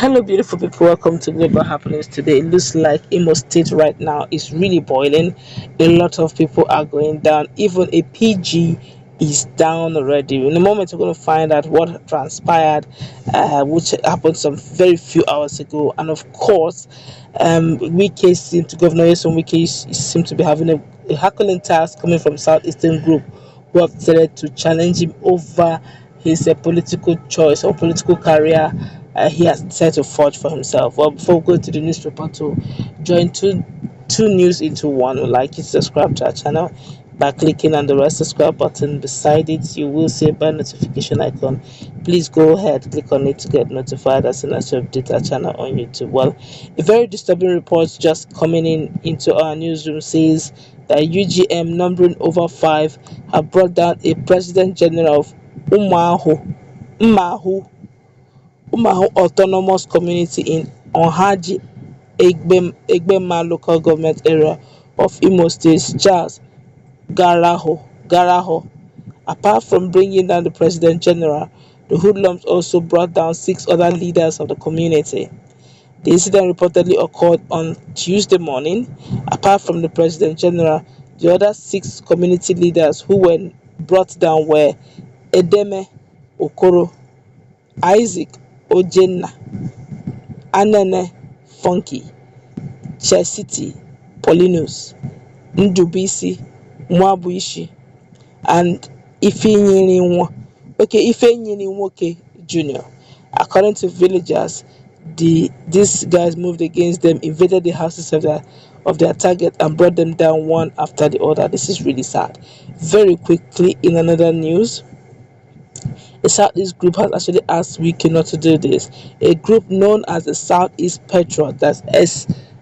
Hello, beautiful people. Welcome to Global Happenings today. It looks like Imo State right now is really boiling. A lot of people are going down. Even a PG is down already. In a moment, we're going to find out what transpired, which happened some very few hours ago. And of course, Governor Nyesom Wike seems to be having a Herculean task coming from Southeastern Group, who have decided to challenge him over his political choice or political career he has decided to forge for himself. Well, before we go to the newspaper to join two news into one, we'd like you to subscribe to our channel by clicking on the red subscribe button. Beside it, you will see a bell notification icon. Please go ahead, click on it to get notified as soon as we update our channel on YouTube. Well, a very disturbing report just coming into our newsroom says that UGM numbering over 5 have brought down a President General of Umahu Autonomous Community in Ohaji, Egbema local government area of Imo State, Charles Garaho. Apart from bringing down the President General, the hoodlums also brought down 6 other leaders of the community. The incident reportedly occurred on Tuesday morning. Apart from the President General, the other 6 community leaders who were brought down were Edeme Okoro, Isaac Ojenna, Anene Funky, Chesiti Paulinus, Ndubisi Mwabuishi, and Ifenyini Nwoke Jr. According to villagers, these guys moved against them, invaded the houses of their target, and brought them down one after the other. This is really sad. Very quickly, in another news, a Southeast group has actually asked Wike not to do this. A group known as the Southeast Patriot, that's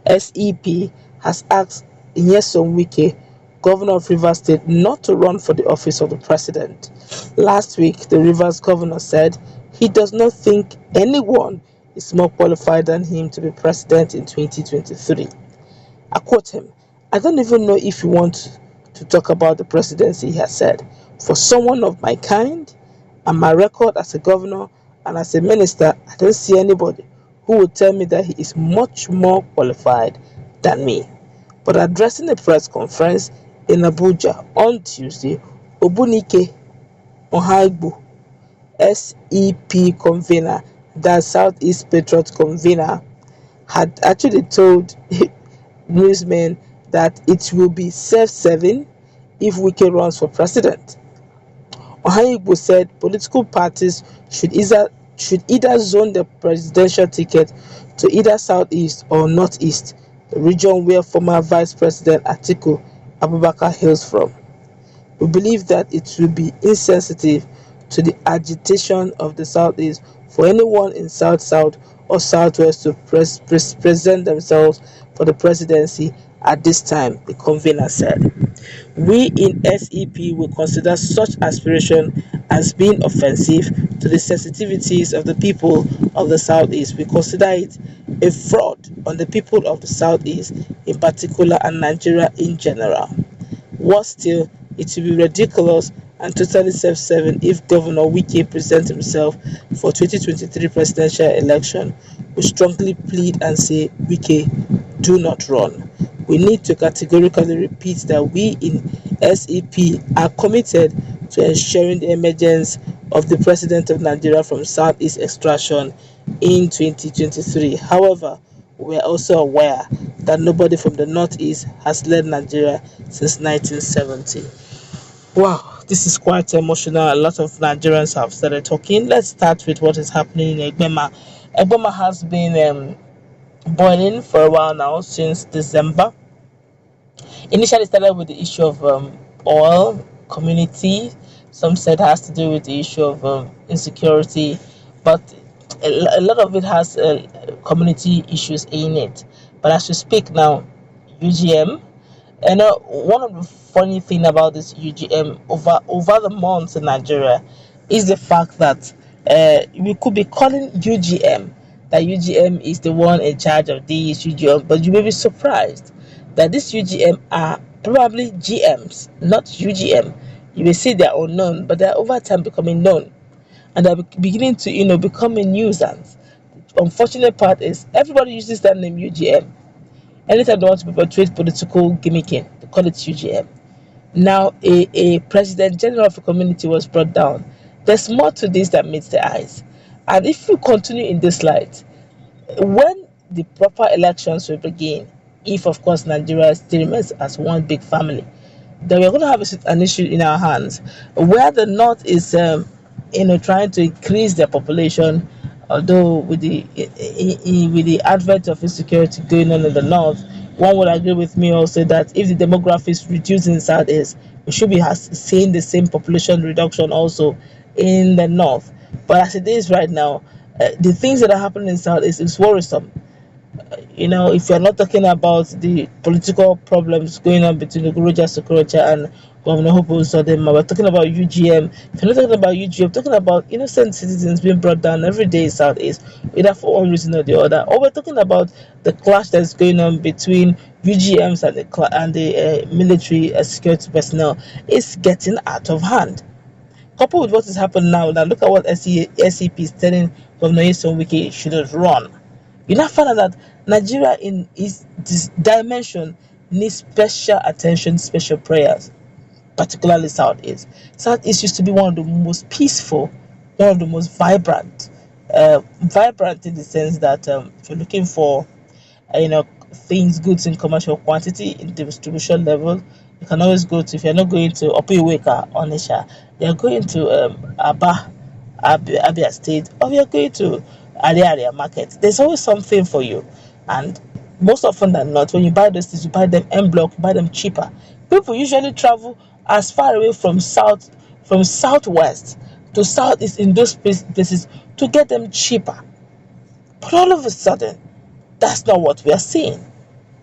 SEP, has asked Nyesom Wike, governor of Rivers State, not to run for the office of the president. Last week, the Rivers governor said he does not think anyone is more qualified than him to be president in 2023. I quote him, "I don't even know if you want to talk about the presidency," he has said. "For someone of my kind and my record as a governor and as a minister, I don't see anybody who would tell me that he is much more qualified than me." But addressing a press conference in Abuja on Tuesday, Obunike Ohaji, SEP convener, that Southeast Patriot convener, had actually told newsmen that it will be self-serving if Wike runs for president. Ohaji said political parties should either zone the presidential ticket to either Southeast or Northeast, the region where former Vice President Atiku Abubakar hails from. "We believe that it will be insensitive to the agitation of the Southeast for anyone in South-South or Southwest to present themselves for the presidency at this time," the convener said. "We in SEP will consider such aspiration as being offensive to the sensitivities of the people of the Southeast. We consider it a fraud on the people of the Southeast in particular and Nigeria in general. Worse still, it will be ridiculous and totally self-serving if Governor Wike presents himself for 2023 presidential election. We strongly plead and say, Wike, do not run. We need to categorically repeat that we in SEP are committed to ensuring the emergence of the President of Nigeria from Southeast extraction in 2023. However, we are also aware that nobody from the Northeast has led Nigeria since 1970. Wow, this is quite emotional. A lot of Nigerians have started talking. Let's start with what is happening in Egbema. Egbema has been boiling for a while now, since December. Initially started with the issue of oil community. Some said it has to do with the issue of insecurity, but a lot of it has community issues in it. But as we speak now, UGM, and one of the funny thing about this UGM over the months in Nigeria is the fact that we could be calling UGM that UGM is the one in charge of these UGM, but you may be surprised that these UGM are probably GMs, not UGM. You may say they are unknown, but they are over time becoming known, and they're beginning to become a nuisance. unfortunate part is everybody uses that name UGM. Anytime they want to perpetuate political gimmicking, they call it UGM. Now, a president general of a community was brought down. There's more to this that meets the eyes. And if you continue in this light, when the proper elections will begin, if of course Nigeria still remains as one big family, then we're going to have an issue in our hands where the north is trying to increase their population, although with the advent of insecurity going on in the north, one would agree with me also that if the demographics reduce in southeast, we should be seeing the same population reduction also in the north. But as it is right now, the things that are happening in southeast is worrisome. If you're not talking about the political problems going on between Guruja Sokorocha and Governor Hopo Uzodinma, we're talking about UGM. If you're not talking about UGM, we're talking about innocent citizens being brought down every day in Southeast, either for one reason or the other. Or we're talking about the clash that's going on between UGMs and the military security personnel. It's getting out of hand. Coupled with what has happened now, look at what SEP is telling Governor Nyesom Wike should have run. You now find out that Nigeria in this dimension needs special attention, special prayers, particularly Southeast. Southeast used to be one of the most peaceful, one of the most vibrant. Vibrant in the sense that if you're looking for things, goods in commercial quantity in distribution level, you can always go to, if you're not going to Opiweka or Onisha, you're going to Abia State, or you're going to area market. There's always something for you. And most often than not, when you buy those things, you buy them en block, you buy them cheaper. People usually travel as far away from southwest to southeast in those places to get them cheaper. But all of a sudden, that's not what we are seeing.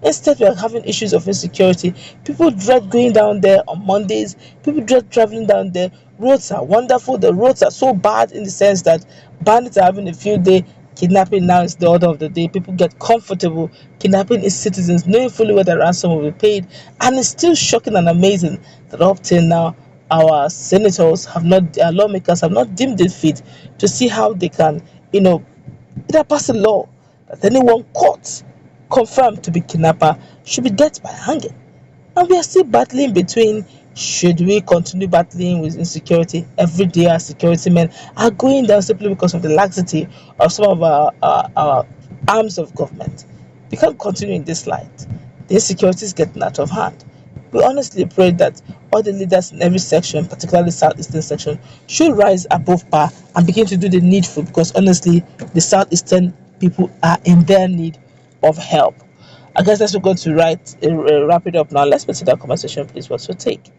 Instead, we are having issues of insecurity. People dread going down there on Mondays. People dread traveling down there. Roads are wonderful. The roads are so bad in the sense that bandits are having a field day. Kidnapping now is the order of the day. People get comfortable kidnapping its citizens, knowing fully where the ransom will be paid. And it's still shocking and amazing that up till now, our senators have not, our lawmakers have not deemed it fit to see how they can, either pass a law that anyone caught confirmed to be kidnapper should be death by hanging. And we are still battling between, should we continue battling with insecurity? Every day our security men are going down simply because of the laxity of some of our arms of government. We can't continue in this light. The insecurity is getting out of hand. We honestly pray that all the leaders in every section, particularly southeastern section, should rise above par and begin to do the needful, because honestly, the southeastern people are in their need of help. I guess that's what we're going to wrap it up now. Let's proceed our conversation, please. What's your take?